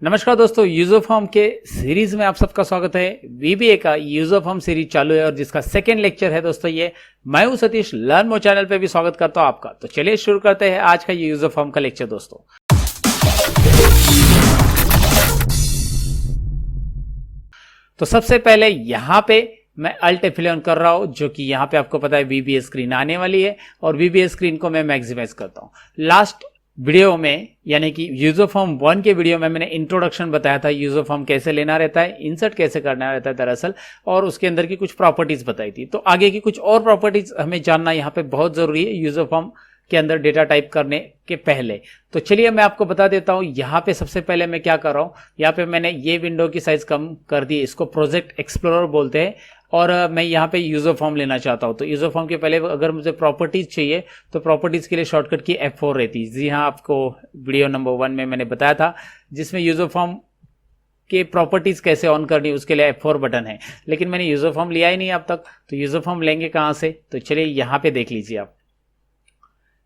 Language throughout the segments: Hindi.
नमस्कार दोस्तों, यूजर फॉर्म के सीरीज में आप सबका स्वागत है। वीबीए का यूजर फॉर्म सीरीज चालू है और जिसका सेकेंड लेक्चर है दोस्तों ये। मैं हूं सतीश, लर्न मोर चैनल पे भी स्वागत करता हूं आपका। तो चलिए शुरू करते हैं आज का ये यूजर फॉर्म का लेक्चर दोस्तों। तो सबसे पहले यहां पे मैं अल्ट F11 कर रहा हूं, जो कि यहां पे आपको पता है वीबीए स्क्रीन आने वाली है और वीबीए स्क्रीन को मैं मैक्सिमाइज करता हूं। लास्ट वीडियो में यानी कि यूजर फॉर्म 1 के वीडियो में मैंने इंट्रोडक्शन बताया था, यूजर फॉर्म कैसे लेना रहता है, इंसर्ट कैसे करना रहता है दरअसल, और उसके अंदर की कुछ प्रॉपर्टीज बताई थी। तो आगे की कुछ और प्रॉपर्टीज हमें जानना यहाँ पे बहुत जरूरी है यूजर फॉर्म के अंदर डेटा टाइप करने के पहले। तो चलिए मैं आपको बता देता हूं यहाँ पे सबसे पहले मैं क्या कर रहा हूं। यहाँ पे मैंने ये विंडो की साइज कम कर दी, इसको प्रोजेक्ट एक्सप्लोरर बोलते हैं, और मैं यहाँ पे यूजर फॉर्म लेना चाहता हूँ। तो यूजर फॉर्म के पहले अगर मुझे प्रॉपर्टीज चाहिए तो प्रॉपर्टीज के लिए शॉर्टकट की F4 रहती है। जी हाँ, आपको वीडियो नंबर 1 में मैंने बताया था, जिसमें यूजर फॉर्म के प्रॉपर्टीज कैसे ऑन करनी उसके लिए F4 बटन है। लेकिन मैंने यूजर फॉर्म लिया ही नहीं अब तक, तो यूजर फॉर्म लेंगे कहाँ से? तो चलिए यहाँ पे देख लीजिए आप।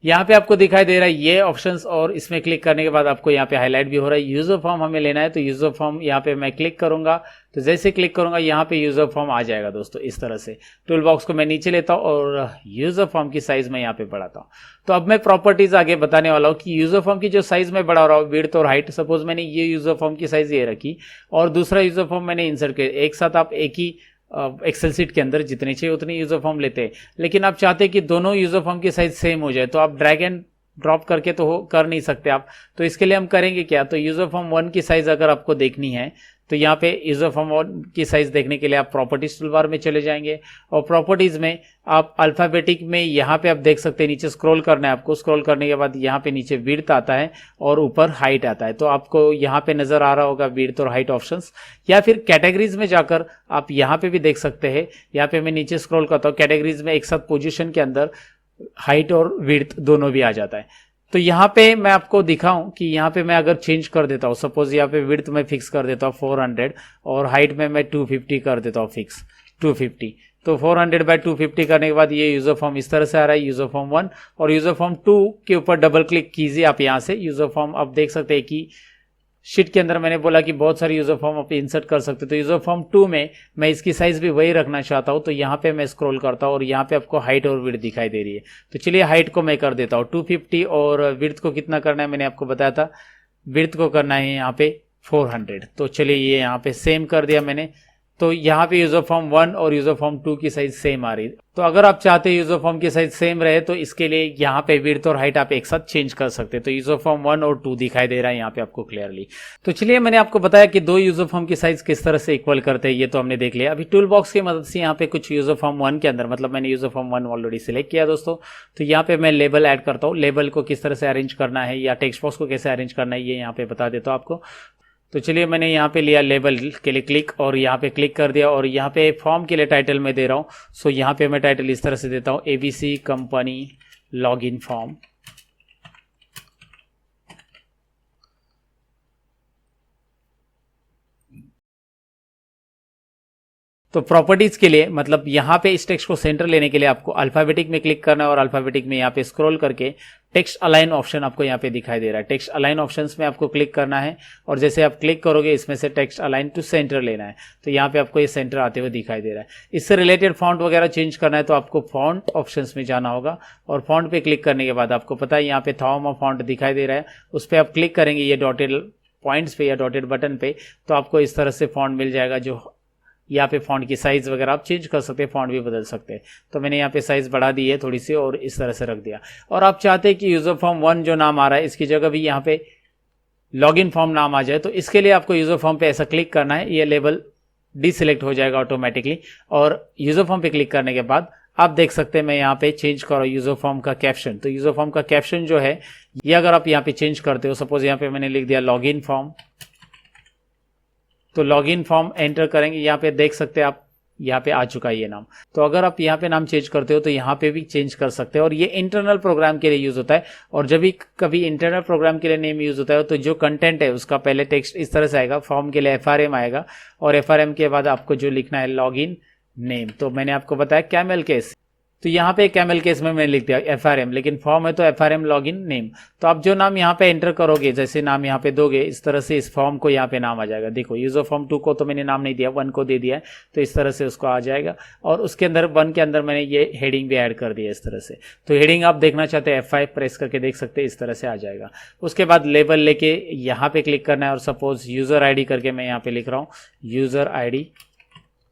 यहाँ पे आपको दिखाई दे रहा है ये ऑप्शंस, और इसमें क्लिक करने के बाद आपको यहाँ पे हाईलाइट भी हो रहा है। यूजर फॉर्म हमें लेना है, तो यूजर फॉर्म यहाँ पे मैं क्लिक करूंगा। तो जैसे क्लिक करूंगा यहाँ पे यूजर फॉर्म आ जाएगा दोस्तों इस तरह से। टूल बॉक्स को मैं नीचे लेता हूँ और यूजर फॉर्म की साइज में यहाँ पे बढ़ाता हूँ। तो अब मैं प्रॉपर्टीज आगे बताने वाला हूँ कि यूजर फॉर्म की जो साइज में बढ़ा रहा हूँ, विड्थ और हाइट। सपोज मैंने ये यूजर फॉर्म की साइज ये रखी और दूसरा यूजर फॉर्म मैंने इंसर्ट किया। एक साथ आप एक ही एक्सेल सीट के अंदर जितने चाहिए उतने यूजर फॉर्म लेते हैं, लेकिन आप चाहते हैं कि दोनों यूजर फॉर्म की साइज सेम हो जाए, तो आप ड्रैग एंड ड्रॉप करके तो कर नहीं सकते आप। तो इसके लिए हम करेंगे क्या, तो यूजर फॉर्म 1 की साइज अगर आपको देखनी है तो यहाँ पे यूजर फॉर्म 1 की साइज देखने के लिए आप प्रॉपर्टीज टूलबार में चले जाएंगे और प्रॉपर्टीज में आप अल्फाबेटिक में यहाँ पे आप देख सकते हैं, नीचे स्क्रॉल करना है आपको। स्क्रॉल करने के बाद यहाँ पे नीचे विड्थ आता है और ऊपर हाइट आता है। तो आपको यहाँ पे नजर आ रहा होगा विड्थ और हाइट ऑप्शंस, या फिर कैटेगरीज में जाकर आप यहाँ पे भी देख सकते हैं। यहाँ पे मैं नीचे स्क्रॉल करता हूँ, कैटेगरीज में एक साथ पोजिशन के अंदर हाइट और विड्थ दोनों भी आ जाता है। तो यहाँ पे मैं आपको दिखाऊं कि यहाँ पे मैं अगर चेंज कर देता हूँ, सपोज यहाँ पे विड्थ में फिक्स कर देता हूँ 400 और हाइट में मैं 250 कर देता हूँ फिक्स 250। तो 400/250 करने के बाद ये यूजर फॉर्म इस तरह से आ रहा है, यूजर फॉर्म 1। और यूजर फॉर्म 2 के ऊपर डबल क्लिक कीजिए आप यहाँ से। यूजर फॉर्म आप देख सकते हैं कि शीट के अंदर मैंने बोला कि बहुत सारे यूजर फॉर्म आप इंसर्ट कर सकते हो। तो यूजर फॉर्म 2 में मैं इसकी साइज भी वही रखना चाहता हूं, तो यहाँ पे मैं स्क्रॉल करता हूं और यहाँ पे आपको हाइट और विड्थ दिखाई दे रही है। तो चलिए हाइट को मैं कर देता हूँ 250 और विड्थ को कितना करना है मैंने आपको बताया था, विड्थ को करना है यहाँ पे 400। तो चलिए ये यहाँ पे सेम कर दिया मैंने। तो यहाँ पे यूजर फॉर्म 1 और यूजर फॉर्म 2 की साइज सेम आ रही है। तो अगर आप चाहते हैं यूजर फॉर्म की साइज सेम रहे तो इसके लिए यहाँ पे विड्थ और हाइट आप एक साथ चेंज कर सकते हैं। तो यूजर फॉर्म 1 और 2 दिखाई दे रहा है यहाँ पे आपको क्लियरली। तो चलिए मैंने आपको बताया कि दो यूजर फॉर्म की साइज किस तरह से इक्वल करते हैं, ये तो हमने देख लिया। अभी टूल बॉक्स की मदद से यहाँ पे कुछ यूजर फॉर्म 1 के अंदर, मतलब मैंने यूजर फॉर्म 1 ऑलरेडी सिलेक्ट किया दोस्तों, तो यहाँ पे मैं लेबल ऐड करता हूँ। लेबल को किस तरह से अरेंज करना है या टेक्स्ट बॉक्स को कैसे अरेंज करना है ये यहाँ पे बता देता हूँ आपको। तो चलिए मैंने यहाँ पे लिया लेबल के लिए क्लिक और यहाँ पे क्लिक कर दिया, और यहाँ पे फॉर्म के लिए टाइटल में दे रहा हूँ। सो यहाँ पे मैं टाइटल इस तरह से देता हूँ, ABC कंपनी लॉगिन फॉर्म। तो प्रॉपर्टीज के लिए, मतलब यहाँ पे इस टेक्स्ट को सेंटर लेने के लिए आपको अल्फाबेटिक में क्लिक करना है और अल्फाबेटिक में यहाँ पे स्क्रॉल करके टेक्स्ट अलाइन ऑप्शन आपको यहाँ पे दिखाई दे रहा है। टेक्स्ट अलाइन ऑप्शंस में आपको क्लिक करना है और जैसे आप क्लिक करोगे इसमें से टेक्स्ट अलाइन टू सेंटर लेना है। तो यहाँ पे आपको ये सेंटर आते हुए दिखाई दे रहा है। इससे रिलेटेड फॉन्ट वगैरह चेंज करना है तो आपको फॉन्ट ऑप्शंस में जाना होगा और फॉन्ट पे क्लिक करने के बाद आपको पता है यहाँ पे थॉमा फॉन्ट दिखाई दे रहा है, उस पर आप क्लिक करेंगे ये डॉटेड पॉइंट्स पे या डॉटेड बटन पे, तो आपको इस तरह से फॉन्ट मिल जाएगा। जो यहाँ पे फॉन्ट की साइज वगैरह आप चेंज कर सकते हैं, फॉन्ट भी बदल सकते हैं। तो मैंने यहाँ पे साइज बढ़ा दी है थोड़ी सी और इस तरह से रख दिया। और आप चाहते हैं कि यूजर फॉर्म 1 जो नाम आ रहा है इसकी जगह भी यहाँ पे लॉगिन फॉर्म नाम आ जाए, तो इसके लिए आपको यूजर फॉर्म पे ऐसा क्लिक करना है, ये लेबल डिसिलेक्ट हो जाएगा ऑटोमेटिकली। और यूजर फॉर्म पे क्लिक करने के बाद आप देख सकते हैं मैं यहाँ पे चेंज कर रहा हूँ यूजर फॉर्म का कैप्शन। तो यूजर फॉर्म का कैप्शन जो है ये अगर आप यहाँ पे चेंज करते हो, सपोज यहाँ पे मैंने लिख दिया लॉगिन फॉर्म, तो लॉगिन फॉर्म एंटर करेंगे, यहाँ पे देख सकते हैं आप यहाँ पे आ चुका है ये नाम। तो अगर आप यहाँ पे नाम चेंज करते हो तो यहाँ पे भी चेंज कर सकते हैं। और ये इंटरनल प्रोग्राम के लिए यूज होता है, और जब भी कभी इंटरनल प्रोग्राम के लिए नेम यूज होता है तो जो कंटेंट है उसका पहले टेक्स्ट इस तरह से आएगा, फॉर्म के लिए FRM आएगा और FRM के बाद आपको जो लिखना है लॉगिन नेम। तो मैंने आपको बताया कैमल केस, तो यहाँ पे कैमल केस में मैंने लिख दिया FRM, लेकिन फॉर्म है तो FRM लॉगिन नेम। तो आप जो नाम यहाँ पे एंटर करोगे, जैसे नाम यहाँ पे दोगे, इस तरह से इस फॉर्म को यहाँ पे नाम आ जाएगा। देखो यूजर फॉर्म 2 को तो मैंने नाम नहीं दिया, 1 को दे दिया है, तो इस तरह से उसको आ जाएगा। और उसके अंदर 1 के अंदर मैंने ये हेडिंग भी ऐड कर दिया इस तरह से। तो हेडिंग आप देखना चाहते हैं F5 प्रेस करके देख सकते हैं, इस तरह से आ जाएगा। उसके बाद लेबल लेके यहाँ पे क्लिक करना है और सपोज यूजर ID करके मैं यहाँ पे लिख रहा हूँ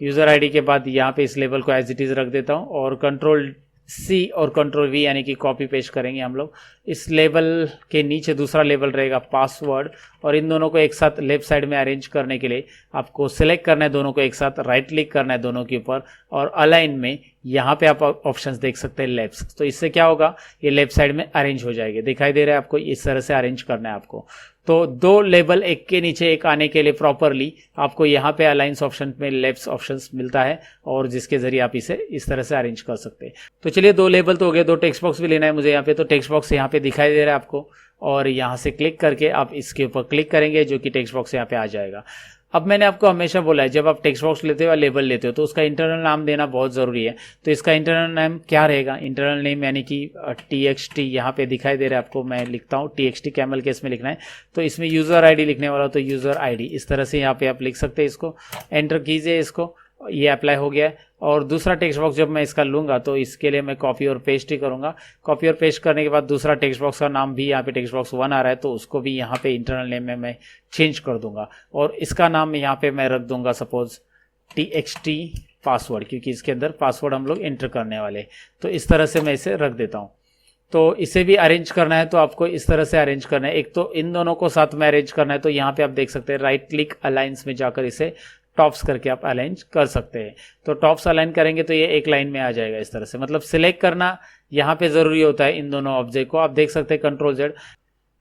यूजर ID के बाद यहाँ पे इस लेबल को एज इट इज रख देता हूँ और Ctrl+C और Ctrl+V यानी कि कॉपी पेस्ट करेंगे हम लोग। इस लेबल के नीचे दूसरा लेबल रहेगा पासवर्ड, और इन दोनों को एक साथ लेफ्ट साइड में अरेंज करने के लिए आपको सिलेक्ट करना है दोनों को एक साथ, राइट क्लिक करना है दोनों के ऊपर, और अलाइन में यहाँ पे आप ऑप्शंस देख सकते हैं लेफ्ट। तो इससे क्या होगा, ये लेफ्ट साइड में अरेंज हो जाएंगे। दिखाई दे रहा है आपको, इस तरह से अरेंज करना है आपको। तो 2 लेबल एक के नीचे एक आने के लिए प्रॉपरली आपको यहाँ पे अलाइंस ऑप्शन में लेफ्ट ऑप्शंस मिलता है, और जिसके जरिए आप इसे इस तरह से अरेंज कर सकते हैं। तो चलिए 2 लेबल तो हो गए, 2 टेक्स्ट बॉक्स भी लेना है मुझे यहाँ पे। तो टेक्स्ट बॉक्स यहाँ पे दिखाई दे रहा है आपको, और यहाँ से क्लिक करके आप इसके ऊपर क्लिक करेंगे जो कि टेक्स्ट बॉक्स यहाँ पे आ जाएगा। अब मैंने आपको हमेशा बोला है, जब आप टेक्स्ट बॉक्स लेते हो या लेबल लेते हो तो उसका इंटरनल नाम देना बहुत ज़रूरी है। तो इसका इंटरनल नेम क्या रहेगा, इंटरनल नेम यानी कि TXT यहाँ पे दिखाई दे रहा है आपको, मैं लिखता हूँ TXT कैमल केस में लिखना है। तो इसमें यूज़र ID लिखने वाला, तो यूज़र ID इस तरह से यहाँ पे आप लिख सकते हैं। इसको एंटर कीजिए, इसको, ये अप्लाई हो गया है। और दूसरा टेक्स्ट बॉक्स जब मैं इसका लूँगा तो इसके लिए मैं कॉपी और पेस्ट ही करूँगा। कॉपी और पेस्ट करने के बाद दूसरा टेक्स्ट बॉक्स का नाम भी यहाँ पे टेक्स्ट बॉक्स 1 आ रहा है, तो उसको भी यहाँ पे इंटरनल नेम में मैं चेंज कर दूंगा, और इसका नाम यहाँ पे मैं रख दूंगा सपोज TXT पासवर्ड, क्योंकि इसके अंदर पासवर्ड हम लोग एंटर करने वाले। तो इस तरह से मैं इसे रख देता हूँ। तो इसे भी अरेंज करना है तो आपको इस तरह से अरेंज करना है। एक तो इन दोनों को साथ में अरेंज करना है, तो यहाँ पे आप देख सकते हैं राइट क्लिक अलाइंस में जाकर इसे टॉप्स करके आप अलाइन कर सकते हैं। तो टॉप्स अलाइन करेंगे तो ये एक लाइन में आ जाएगा इस तरह से। मतलब सिलेक्ट करना यहाँ पे ज़रूरी होता है इन दोनों ऑब्जेक्ट को। आप देख सकते हैं Ctrl+Z।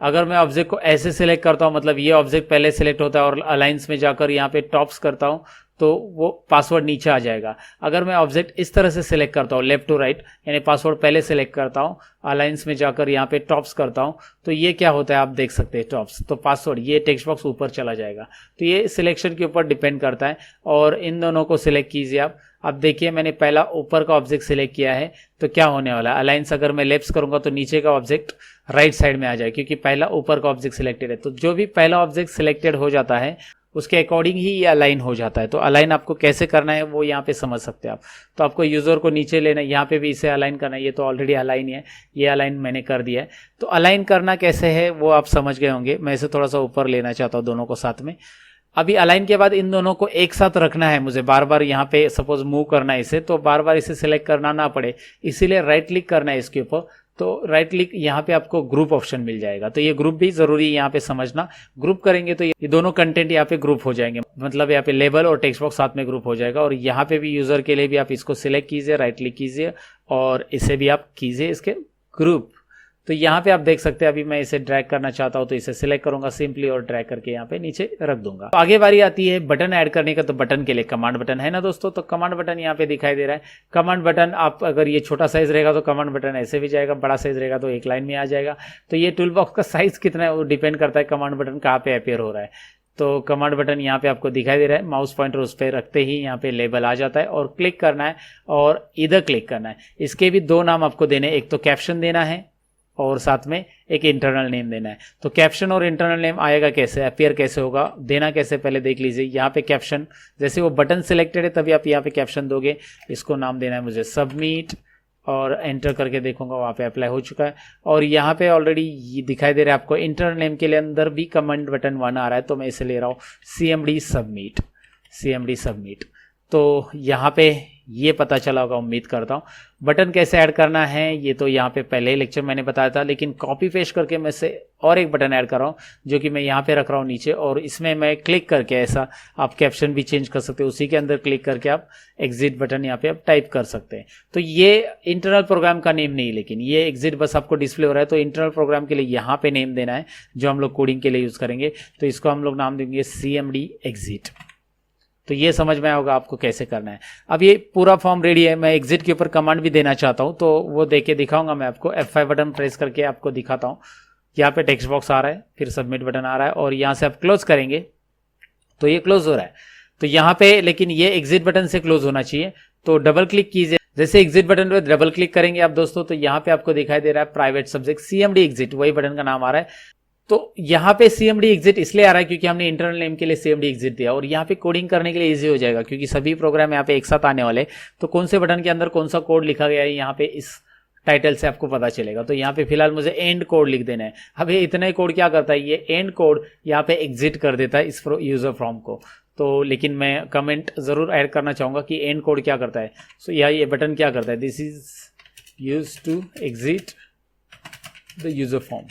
अगर मैं ऑब्जेक्ट को ऐसे सिलेक्ट करता हूँ, मतलब ये ऑब्जेक्ट पहले सिलेक्ट होता है और अलाइंस में जाकर यहाँ पे टॉप्स करता हूँ तो वो पासवर्ड नीचे आ जाएगा। अगर मैं ऑब्जेक्ट इस तरह से सिलेक्ट करता हूँ लेफ्ट टू राइट, यानी पासवर्ड पहले सिलेक्ट करता हूँ, अलाइंस में जाकर यहाँ पे टॉप्स करता हूँ, तो ये क्या होता है आप देख सकते हैं टॉप्स, तो पासवर्ड ये टेक्स्ट बॉक्स ऊपर चला जाएगा। तो ये सिलेक्शन के ऊपर डिपेंड करता है। और इन दोनों को सिलेक्ट कीजिए आप। अब देखिए मैंने पहला ऊपर का ऑब्जेक्ट सिलेक्ट किया है, तो क्या होने वाला है, अलाइंस अगर मैं लेफ्ट करूंगा तो नीचे का ऑब्जेक्ट राइट साइड में आ जाए, क्योंकि पहला ऊपर का ऑब्जेक्ट सिलेक्टेड है। तो जो भी पहला ऑब्जेक्ट सिलेक्टेड हो जाता है उसके अकॉर्डिंग ही ये अलाइन हो जाता है। तो अलाइन आपको कैसे करना है वो यहाँ पे समझ सकते हैं आप। तो आपको यूजर को नीचे लेना है, यहाँ पे भी इसे अलाइन करना है। ये तो ऑलरेडी अलाइन है, ये अलाइन मैंने कर दिया है। तो अलाइन करना कैसे है वो आप समझ गए होंगे। मैं इसे थोड़ा सा ऊपर लेना चाहता हूँ दोनों को साथ में। अभी अलाइन के बाद इन दोनों को एक साथ रखना है मुझे, बार बार यहाँ पे सपोज मूव करना है इसे, तो बार बार इसे सिलेक्ट करना ना पड़े, इसीलिए राइट क्लिक करना है इसके ऊपर। तो राइट क्लिक यहाँ पे आपको ग्रुप ऑप्शन मिल जाएगा। तो ये ग्रुप भी जरूरी है यहाँ पे समझना। ग्रुप करेंगे तो ये दोनों कंटेंट यहाँ पे ग्रुप हो जाएंगे, मतलब यहाँ पे लेबल और टेक्स्ट बॉक्स साथ में ग्रुप हो जाएगा। और यहाँ पे भी यूजर के लिए भी आप इसको सिलेक्ट कीजिए, राइट क्लिक कीजिए और इसे भी आप कीजिए इसके ग्रुप। तो यहाँ पे आप देख सकते हैं अभी मैं इसे ड्रैग करना चाहता हूँ तो इसे सिलेक्ट करूंगा सिंपली और ड्रैग करके यहाँ पे नीचे रख दूंगा। तो आगे बारी आती है बटन ऐड करने का। तो बटन के लिए कमांड बटन है ना दोस्तों, तो कमांड बटन यहाँ पे दिखाई दे रहा है। कमांड बटन आप अगर ये छोटा साइज रहेगा तो कमांड बटन ऐसे भी जाएगा, बड़ा साइज रहेगा तो एक लाइन में आ जाएगा। तो ये टूल बॉक्स का साइज कितना है वो डिपेंड करता है कमांड बटन कहाँ पे अपेयर हो रहा है। तो कमांड बटन यहाँ पे आपको दिखाई दे रहा है, माउस पॉइंटर उस पर रखते ही यहाँ पे लेबल आ जाता है और क्लिक करना है और इधर क्लिक करना है। इसके भी 2 नाम आपको देने, एक तो कैप्शन देना है और साथ में एक इंटरनल नेम देना है। तो कैप्शन और इंटरनल नेम आएगा कैसे, अपीयर कैसे होगा, देना कैसे पहले देख लीजिए। यहाँ पे कैप्शन, जैसे वो बटन सिलेक्टेड है तभी आप यहाँ पे कैप्शन दोगे। इसको नाम देना है मुझे सबमिट और एंटर करके देखूंगा वहाँ पे अप्लाई हो चुका है। और यहाँ पे ऑलरेडी ये दिखाई दे रहा है आपको इंटरनल नेम के लिए अंदर भी कमांड बटन 1 आ रहा है, तो मैं इसे ले रहा हूँ CMD सबमिट, CMD सबमिट। तो यहाँ पे ये पता चला होगा उम्मीद करता हूँ। बटन कैसे ऐड करना है ये तो यहाँ पे पहले ही लेक्चर मैंने बताया था, लेकिन कॉपी पेस्ट करके मैं से और एक बटन ऐड कर रहा हूँ जो कि मैं यहाँ पे रख रहा हूँ नीचे, और इसमें मैं क्लिक करके ऐसा आप कैप्शन भी चेंज कर सकते हो। उसी के अंदर क्लिक करके आप एग्जिट बटन यहाँ पे आप टाइप कर सकते हैं। तो ये इंटरनल प्रोग्राम का नेम नहीं, लेकिन ये एग्जिट बस आपको डिस्प्ले हो रहा है। तो इंटरनल प्रोग्राम के लिए यहाँ पे नेम देना है जो हम लोग कोडिंग के लिए यूज़ करेंगे। तो इसको हम लोग नाम देंगे CMD एग्जिट। तो ये समझ में होगा आपको कैसे करना है। अब ये पूरा फॉर्म रेडी है। मैं एग्जिट के ऊपर कमांड भी देना चाहता हूँ, तो वो देके दिखाऊंगा मैं आपको। F5 बटन प्रेस करके आपको दिखाता हूँ। यहाँ पे टेक्स्ट बॉक्स आ रहा है, फिर सबमिट बटन आ रहा है और यहाँ से आप क्लोज करेंगे तो ये क्लोज हो रहा है। तो यहाँ पे लेकिन ये एग्जिट बटन से क्लोज होना चाहिए। तो डबल क्लिक कीजिए, जैसे एग्जिट बटन पे डबल क्लिक करेंगे आप दोस्तों, तो यहाँ पे आपको दिखाई दे रहा है प्राइवेट सब्जेक्ट CMD एग्जिट, वही बटन का नाम आ रहा है। तो यहाँ पे CMD एग्जिट इसलिए आ रहा है क्योंकि हमने इंटरनल नेम के लिए CMD एग्जिट दिया, और यहाँ पे कोडिंग करने के लिए इजी हो जाएगा क्योंकि सभी प्रोग्राम यहाँ पे एक साथ आने वाले। तो कौन से बटन के अंदर कौन सा कोड लिखा गया है यहाँ पे इस टाइटल से आपको पता चलेगा। तो यहाँ पे फिलहाल मुझे एंड कोड लिख देना है। अब ये इतना ही कोड क्या करता है, ये एंड कोड यहाँ पे एग्जिट कर देता है इस यूजर फॉर्म को। तो लेकिन मैं कमेंट जरूर ऐड करना चाहूँगा कि एंड कोड क्या करता है। सो ये बटन क्या करता है, this is use to exit the user form.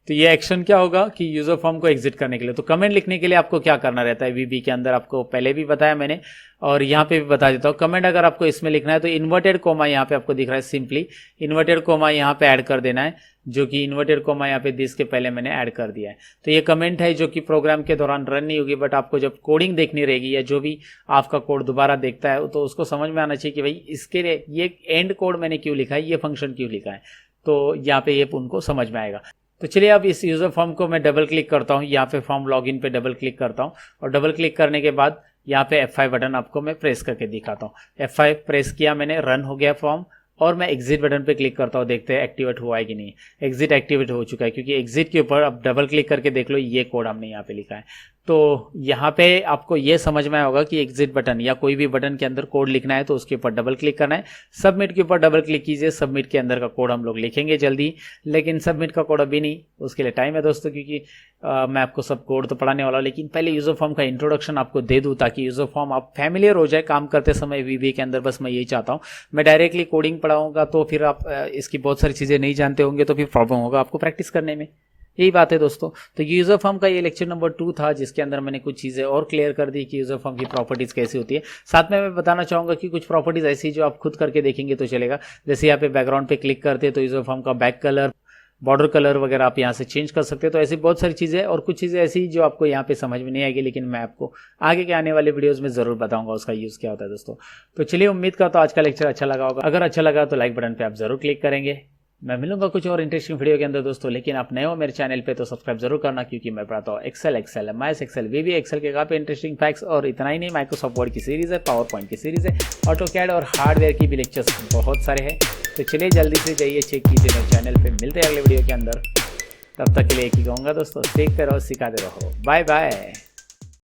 तो ये एक्शन क्या होगा कि यूजर फॉर्म को एग्जिट करने के लिए। तो कमेंट लिखने के लिए आपको क्या करना रहता है VB के अंदर, आपको पहले भी बताया मैंने और यहाँ पे भी बता देता हूँ। कमेंट अगर आपको इसमें लिखना है तो इन्वर्टेड कोमा यहाँ पे आपको दिख रहा है, सिंपली इन्वर्टेड कोमा यहाँ पे ऐड कर देना है, जो कि इन्वर्टेड कोमा यहाँ पे दिस के पहले मैंने ऐड कर दिया है। तो ये कमेंट है जो कि प्रोग्राम के दौरान रन नहीं होगी, बट आपको जब कोडिंग देखनी रहेगी या जो भी आपका कोड दोबारा देखता है तो उसको समझ में आना चाहिए कि भाई इसके लिए ये एंड कोड मैंने क्यों लिखा है, ये फंक्शन क्यों लिखा है। तो यहाँ पे ये उनको समझ में आएगा। तो चलिए अब इस यूज़र फॉर्म को मैं डबल क्लिक करता हूँ, यहाँ पे फॉर्म लॉगिन पे डबल क्लिक करता हूँ और डबल क्लिक करने के बाद यहाँ पे F5 बटन आपको मैं प्रेस करके दिखाता हूँ। F5 प्रेस किया मैंने, रन हो गया फॉर्म और मैं एग्जिट बटन पे क्लिक करता हूँ, देखते हैं एक्टिवेट हुआ है कि नहीं। एग्जिट एक्टिवेट हो चुका है क्योंकि एग्जिट के ऊपर अब डबल क्लिक करके देख लो ये कोड हमने यहाँ पे लिखा है। तो यहाँ पे आपको ये समझ में आया होगा कि एग्जिट बटन या कोई भी बटन के अंदर कोड लिखना है तो उसके ऊपर डबल क्लिक करना है। सबमिट के ऊपर डबल क्लिक कीजिए, सबमिट के अंदर का कोड हम लोग लिखेंगे जल्दी, लेकिन सबमिट का कोड अभी नहीं, उसके लिए टाइम है दोस्तों, क्योंकि मैं आपको सब कोड तो पढ़ाने वाला हूँ, लेकिन पहले यूजर फॉर्म का इंट्रोडक्शन आपको दे दूँ ताकि यूजर फॉर्म आप फैमिलियर हो जाए काम करते समय VB के अंदर। बस मैं यही चाहता हूँ। मैं डायरेक्टली कोडिंग पढ़ाऊंगा तो फिर आप इसकी बहुत सारी चीज़ें नहीं जानते होंगे तो फिर प्रॉब्लम होगा आपको प्रैक्टिस करने में। यही बात है दोस्तों। तो यूजर फॉर्म का ये लेक्चर नंबर 2 था, जिसके अंदर मैंने कुछ चीज़ें और क्लियर कर दी कि यूजर फॉर्म की प्रॉपर्टीज़ कैसी होती है। साथ में मैं बताना चाहूँगा कि कुछ प्रॉपर्टीज़ ऐसी जो आप खुद करके देखेंगे तो चलेगा। जैसे यहाँ पे बैकग्राउंड पे क्लिक करते हैं तो यूजर फॉर्म का बैक कलर, बॉर्डर कलर वगैरह आप यहाँ से चेंज कर सकते हैं। तो ऐसी बहुत सारी चीज़ें और कुछ चीज़ें ऐसी जो आपको यहाँ पे समझ में नहीं आएगी, लेकिन मैं आपको आगे के आने वाले वीडियोस में ज़रूर बताऊंगा उसका यूज़ क्या होता है दोस्तों। तो चलिए, उम्मीद करता हूँ आज का लेक्चर अच्छा लगा होगा। अगर अच्छा लगा तो लाइक बटन पर आप जरूर क्लिक करेंगे। मैं मिलूंगा कुछ और इंटरेस्टिंग वीडियो के अंदर दोस्तों, लेकिन आप नए हो मेरे चैनल पे तो सब्सक्राइब जरूर करना, क्योंकि मैं पढ़ाता हूँ Excel, MS Excel, VB Excel के काफ़ी इंटरेस्टिंग फैक्ट्स। और इतना ही नहीं, माइक्रोसॉफ्ट वर्ड की सीरीज़ है, पावर पॉइंट की सीरीज़ है, ऑटोकैड और हार्डवेयर की भी लेक्चर्स बहुत सारे हैं। तो चलिए जल्दी से जाइए, चेक कीजिए मेरे चैनल पर। मिलते हैं अगले वीडियो के अंदर, तब तक के लिए एक ही कहूँगा दोस्तों, सीखते रहो, सिखाते रहो। Bye bye.